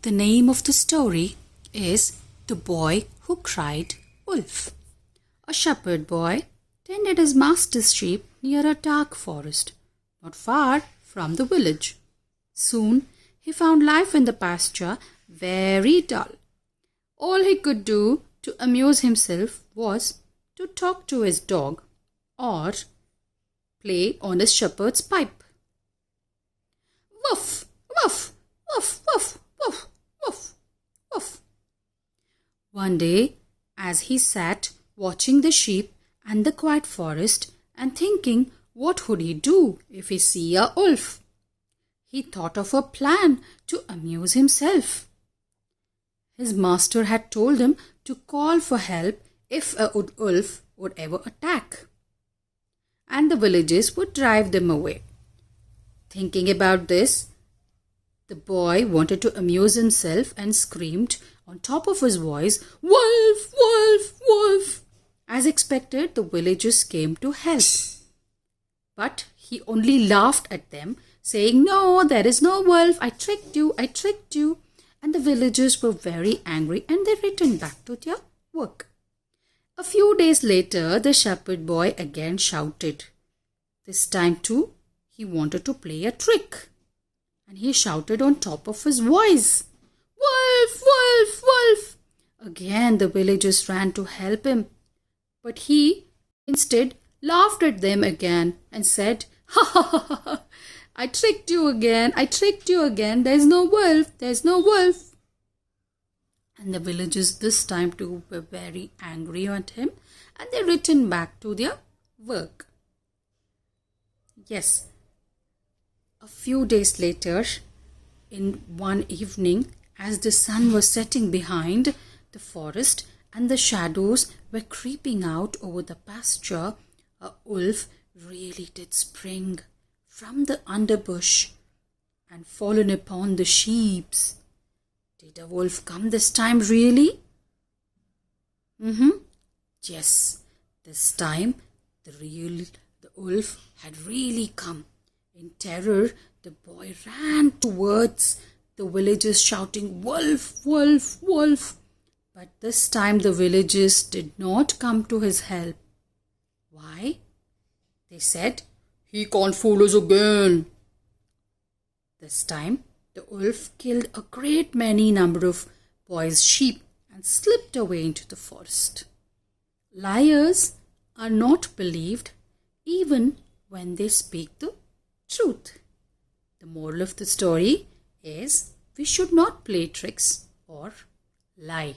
The name of the story is The Boy Who Cried Wolf. A shepherd boy tended his master's sheep near a dark forest, not far from the village. Soon he found life in the pasture very dull. All he could do to amuse himself was to talk to his dog or play on his shepherd's pipe. Woof, woof, woof, woof, woof, woof, woof. One day, as he sat watching the sheep and the quiet forest and thinking what would he do if he see a wolf, he thought of a plan to amuse himself. His master had told him to call for help if a wolf would ever attack, and the villagers would drive them away. Thinking about this, the boy wanted to amuse himself and screamed on top of his voice, "Wolf, wolf, wolf!" As expected, the villagers came to help. But he only laughed at them, saying, "No, there is no wolf. I tricked you, I tricked you." And the villagers were very angry and they returned back to their work. A few days later, the shepherd boy again shouted. This time too, he wanted to play a trick. And he shouted on top of his voice, "Wolf, wolf, wolf!" Again the villagers ran to help him. But he instead laughed at them again and said, "Ha ha ha ha! I tricked you again, I tricked you again. There's no wolf, there's no wolf." And the villagers this time too were very angry at him and they returned back to their work. Yes, a few days later, in one evening, as the sun was setting behind the forest and the shadows were creeping out over the pasture, a wolf really did spring from the underbush and fallen upon the sheep. Did a wolf come this time really? Yes, this time the wolf had really come. In terror, the boy ran towards the villagers shouting, "Wolf, wolf, wolf!" But this time the villagers did not come to his help. Why? They said, "He can't fool us again." This time, the wolf killed a great many number of boys' sheep and slipped away into the forest. Liars are not believed even when they speak the truth. The moral of the story is we should not play tricks or lie.